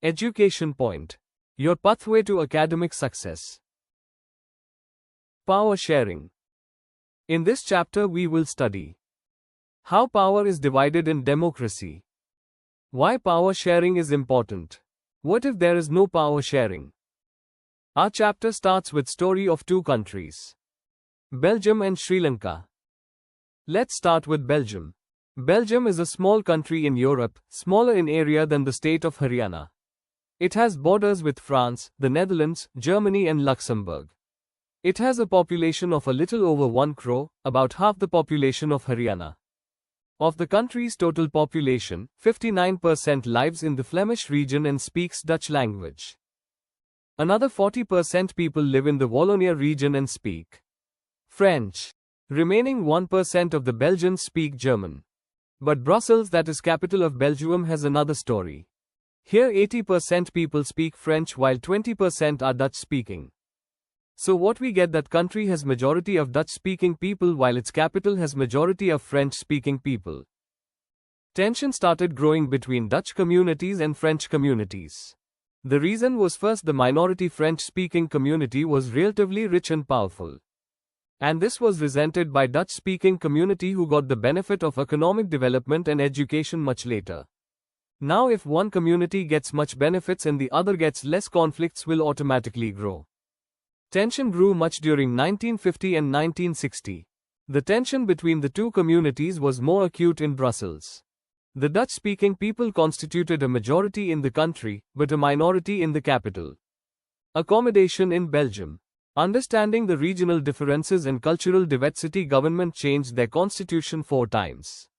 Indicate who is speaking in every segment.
Speaker 1: Education point. Your pathway to academic success. Power sharing. In this chapter we will study how power is divided in democracy. Why power sharing is important. What if there is no power sharing? Our chapter starts with story of two countries, Belgium and Sri Lanka. Let's start with Belgium. Belgium is a small country in Europe, smaller in area than the state of Haryana. It has borders with France, the Netherlands, Germany and Luxembourg. It has a population of a little over 1 crore, about half the population of Haryana. Of the country's total population, 59% lives in the Flemish region and speaks Dutch language. Another 40% people live in the Wallonia region and speak French. Remaining 1% of the Belgians speak German. But Brussels, that is capital of Belgium, has another story. Here 80% people speak French while 20% are Dutch speaking. So what we get, that country has majority of Dutch speaking people while its capital has majority of French speaking people. Tension started growing between Dutch communities and French communities. The reason was, first, the minority French speaking community was relatively rich and powerful. And this was resented by Dutch speaking community who got the benefit of economic development and education much later. Now if one community gets much benefits and the other gets less, conflicts will automatically grow. Tension grew much during 1950 and 1960. The tension between the two communities was more acute in Brussels. The Dutch-speaking people constituted a majority in the country, but a minority in the capital. Accommodation in Belgium. Understanding the regional differences and cultural diversity, government changed their constitution 4 times.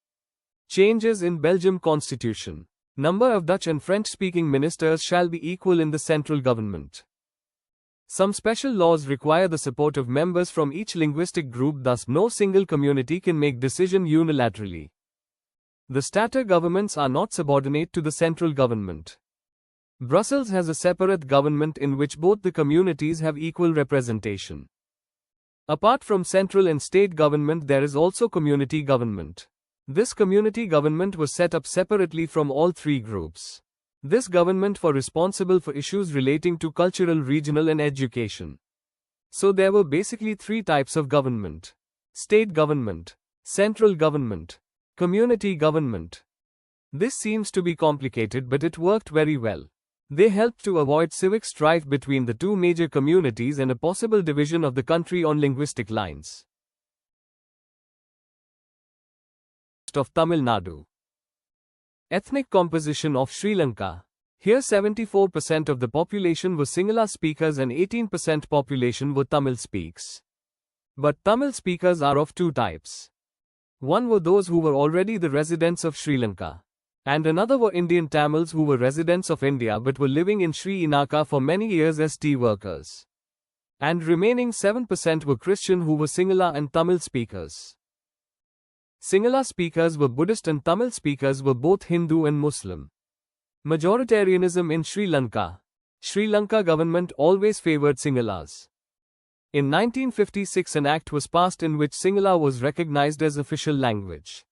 Speaker 1: Changes in Belgium constitution. Number of Dutch and French-speaking ministers shall be equal in the central government. Some special laws require the support of members from each linguistic group, thus no single community can make decision unilaterally. The stater governments are not subordinate to the central government. Brussels has a separate government in which both the communities have equal representation. Apart from central and state government, there is also community government. This community government was set up separately from all 3 groups. This government was responsible for issues relating to cultural, regional and education. So there were basically 3 types of government: state government, central government, community government. This seems to be complicated, but it worked very well. They helped to avoid civic strife between the 2 major communities and a possible division of the country on linguistic lines. Of Tamil Nadu. Ethnic composition of Sri Lanka. Here 74% of the population were Sinhala speakers and 18% population were Tamil speaks. But Tamil speakers are of 2 types. One were those who were already the residents of Sri Lanka. And another were Indian Tamils who were residents of India but were living in Sri Lanka for many years as tea workers. And remaining 7% were Christian who were Sinhala and Tamil speakers. Sinhala speakers were Buddhist and Tamil speakers were both Hindu and Muslim. Majoritarianism in Sri Lanka. Sri Lanka government always favored Sinhalas. In 1956 an act was passed in which Sinhala was recognized as official language.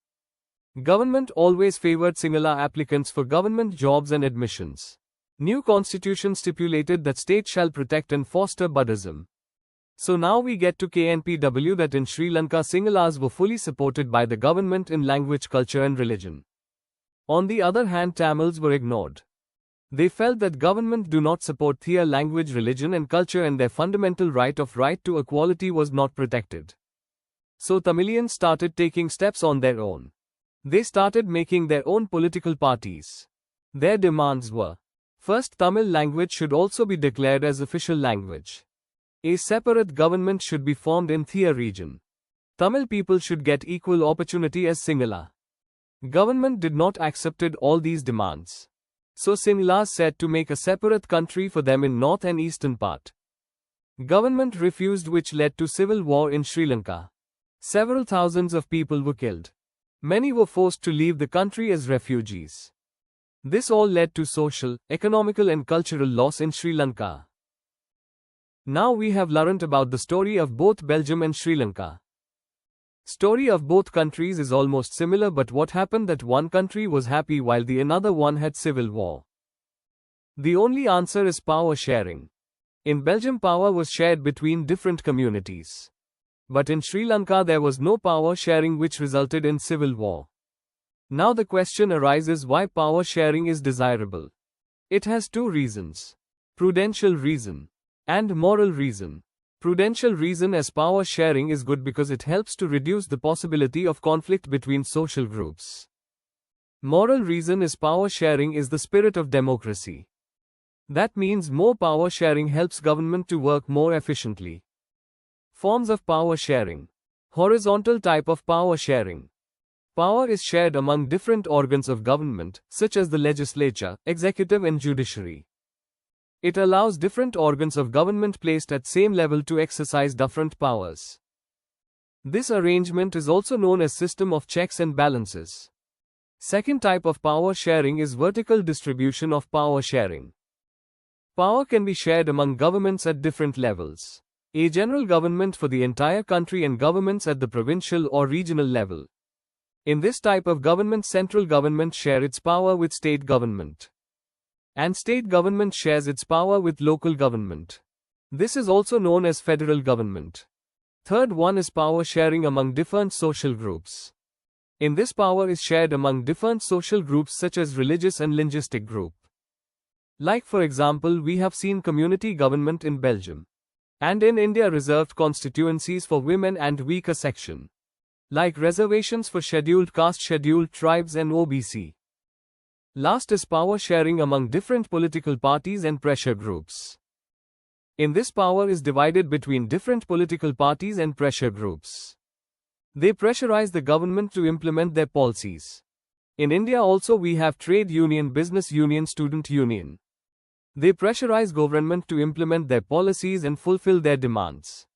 Speaker 1: Government always favored Sinhala applicants for government jobs and admissions. New constitution stipulated that state shall protect and foster Buddhism. So now we get to KNPW, that in Sri Lanka Sinhalas were fully supported by the government in language, culture and religion. On the other hand, Tamils were ignored. They felt that government do not support their language, religion and culture and their fundamental right to equality was not protected. So Tamilians started taking steps on their own. They started making their own political parties. Their demands were: first, Tamil language should also be declared as official language. A separate government should be formed in their region. Tamil people should get equal opportunity as Sinhala. Government did not accepted all these demands. So Sinhalas said to make a separate country for them in north and eastern part. Government refused, which led to civil war in Sri Lanka. Several thousands of people were killed. Many were forced to leave the country as refugees. This all led to social, economical and cultural loss in Sri Lanka. Now we have learnt about the story of both Belgium and Sri Lanka. Story of both countries is almost similar, but what happened that one country was happy while the another one had civil war. The only answer is power sharing. In Belgium, power was shared between different communities. But in Sri Lanka, there was no power sharing, which resulted in civil war. Now the question arises, why power sharing is desirable. It has two reasons: prudential reason and moral reason. Prudential reason, as power sharing is good because it helps to reduce the possibility of conflict between social groups. Moral reason is power sharing is the spirit of democracy. That means more power sharing helps government to work more efficiently. Forms of power sharing. Horizontal type of power sharing. Power is shared among different organs of government, such as the legislature, executive and judiciary. It allows different organs of government placed at same level to exercise different powers. This arrangement is also known as system of checks and balances. Second type of power sharing is vertical distribution of power sharing. Power can be shared among governments at different levels. A general government for the entire country and governments at the provincial or regional level. In this type of government, central government share its power with state government. And state government shares its power with local government. This is also known as federal government. Third one is power sharing among different social groups. In this, power is shared among different social groups such as religious and linguistic group. Like for example, we have seen community government in Belgium. And in India, reserved constituencies for women and weaker section. Like reservations for scheduled caste, scheduled tribes and OBC. Last is power sharing among different political parties and pressure groups. In this, power is divided between different political parties and pressure groups. They pressurize the government to implement their policies. In India also we have trade union, business union, student union. They pressurize government to implement their policies and fulfill their demands.